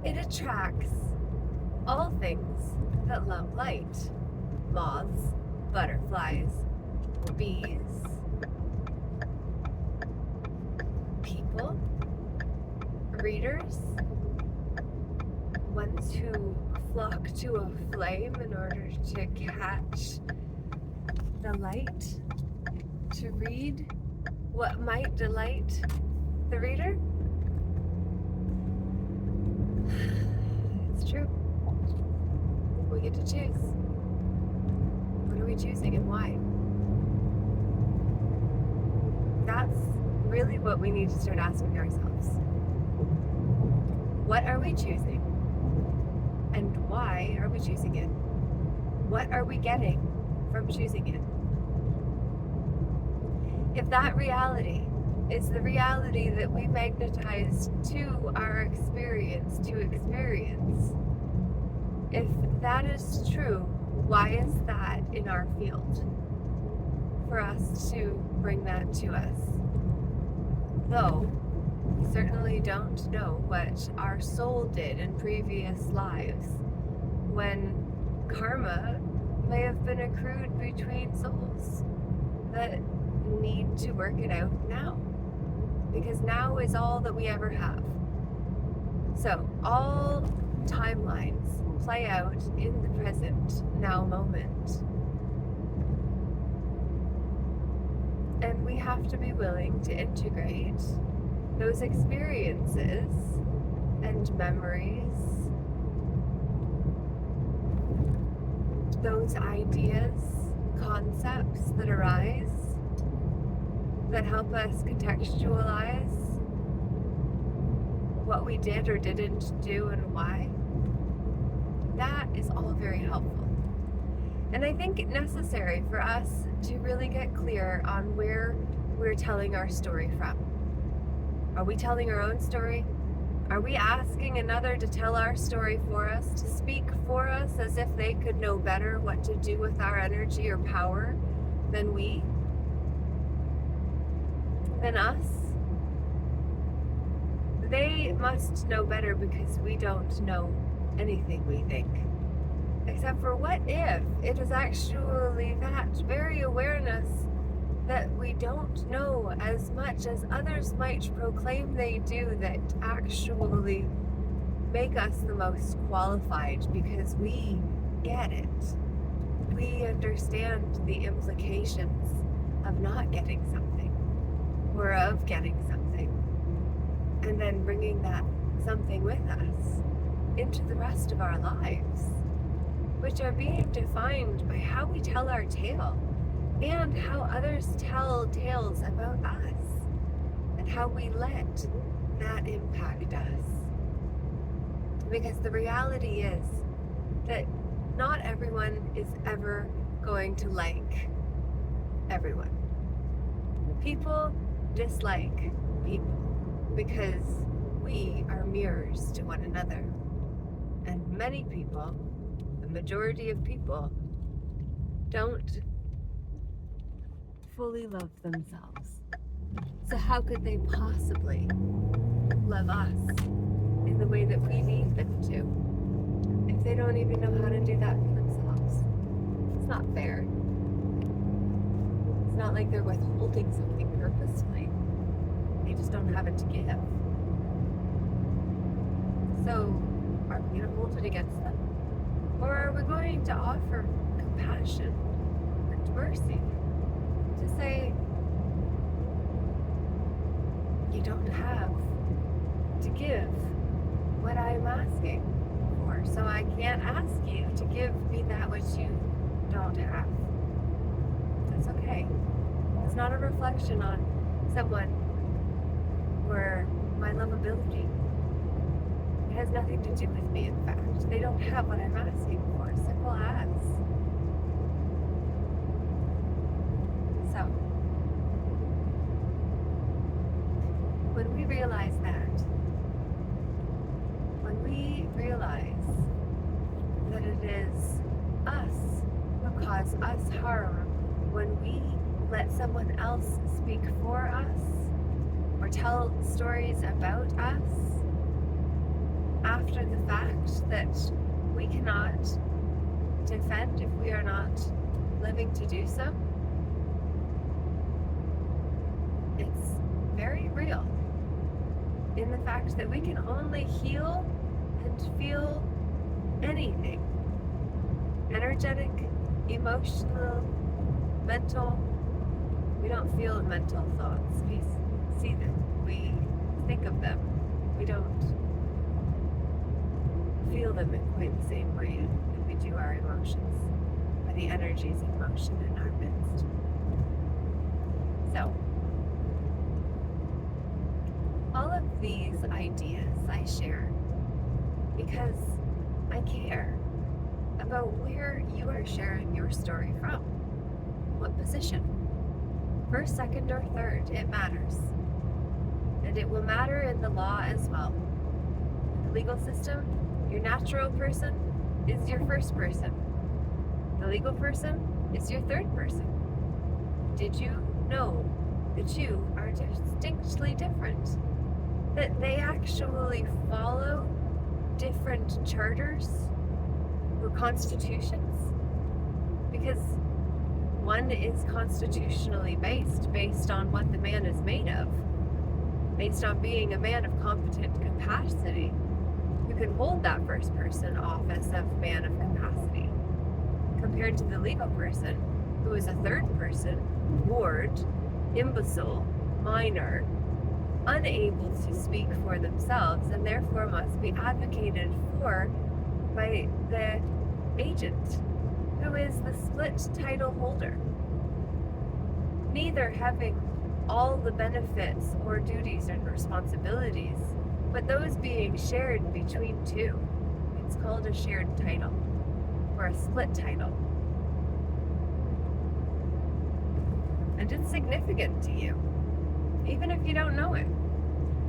It attracts all things that love light. Moths, butterflies, bees, people, readers, ones who flock to a flame in order to catch the light, to read what might delight the reader. It's true. We get to choose. What are we choosing and why? That's really what we need to start asking ourselves. What are we choosing? And why are we choosing it? What are we getting from choosing it? If that reality is the reality that we magnetize to our experience, if that is true, why is that in our field? For us to bring that to us. Though we certainly don't know what our soul did in previous lives, when karma may have been accrued between souls that need to work it out now. Because now is all that we ever have. So all timelines play out in the present now moment. And we have to be willing to integrate those experiences and memories, those ideas, concepts that arise, that help us contextualize what we did or didn't do and why. That is all very helpful. And I think it's necessary for us to really get clear on where we're telling our story from. Are we telling our own story? Are we asking another to tell our story for us, to speak for us as if they could know better what to do with our energy or power than we? Than us? They must know better because we don't know anything, we think. Except for what if it is actually that very awareness that we don't know as much as others might proclaim they do that actually make us the most qualified because we get it. We understand the implications of not getting something or of getting something and then bringing that something with us into the rest of our lives, which are being defined by how we tell our tale and how others tell tales about us and how we let that impact us. Because the reality is that not everyone is ever going to like everyone. People dislike people because we are mirrors to one another. And many people, the majority of people, don't fully love themselves. So how could they possibly love us in the way that we need them to if they don't even know how to do that for themselves? It's not fair. It's not like they're withholding something purposefully. They just don't have it to give. So are we going to hold it against them? Or are we going to offer compassion and mercy? To say, you don't have to give what I'm asking for, so I can't ask you to give me that which you don't have. That's okay. It's not a reflection on someone or my lovability. It has nothing to do with me, in fact. They don't have what I'm asking for. Simple as. So, when we realize that, when we realize that it is us who cause us harm, when we let someone else speak for us or tell stories about us, after the fact that we cannot defend if we are not living to do so, it's very real in the fact that we can only heal and feel anything. Energetic, emotional, mental. We don't feel mental thoughts. We see them. We think of them. We don't feel them in quite the same way that we do our emotions, or the energies in motion in our midst. So, all of these ideas I share because I care about where you are sharing your story from. What position? First, second, or third, it matters. And it will matter in the law as well. In the legal system, your natural person is your first person. The legal person is your third person. Did you know that you are distinctly different? That they actually follow different charters or constitutions? Because one is constitutionally based on what the man is made of, based on being a man of competent capacity who can hold that first person office of man of capacity, compared to the legal person who is a third person, ward, imbecile, minor, unable to speak for themselves, and therefore must be advocated for by the agent, who is the split title holder, neither having all the benefits or duties and responsibilities, but those being shared between two. It's called a shared title, or a split title. And it's significant to you, even if you don't know it.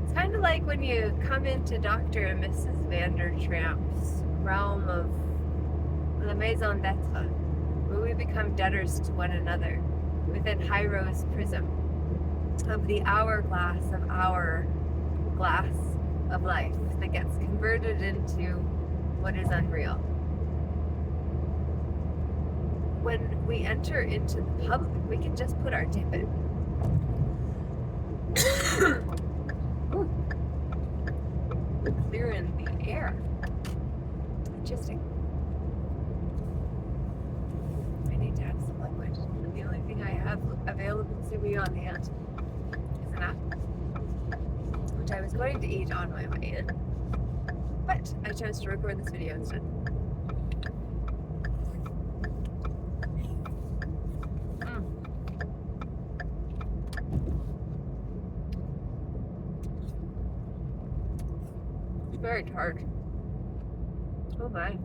It's kind of like when you come into Dr. and Mrs. Vandertramp's realm of La Maison d'Etre, where we become debtors to one another within Hyro's prism of the hourglass of our glass of life that gets converted into what is unreal. When we enter into the public, we can just put our tip in. Clearing the air. Interesting. I need to have some liquid. And the only thing I have available to me on hand is an apple, which I was going to eat on my way in, but I chose to record this video instead. Very tart. Oh my.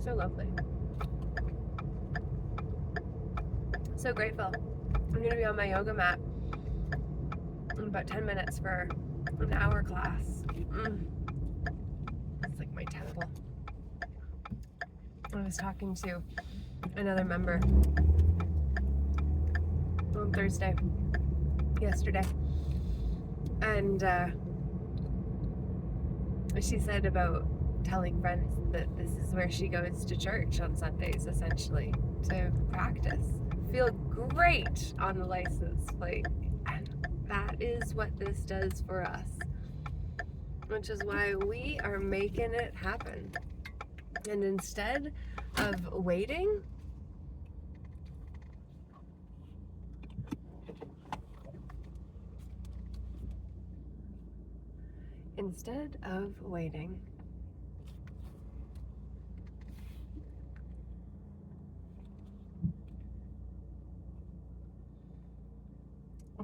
So lovely. So grateful. I'm going to be on my yoga mat in about 10 minutes for an hour class. It's like my temple. I was talking to another member on Thursday, yesterday, and she said about telling friends that this is where she goes to church on Sundays, essentially, to practice. Feel great on the license plate. And that is what this does for us. Which is why we are making it happen. And instead of waiting,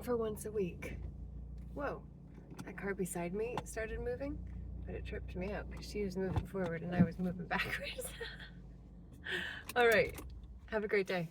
for once a week. Whoa, that car beside me started moving, but it tripped me out because she was moving forward and I was moving backwards. All right, have a great day.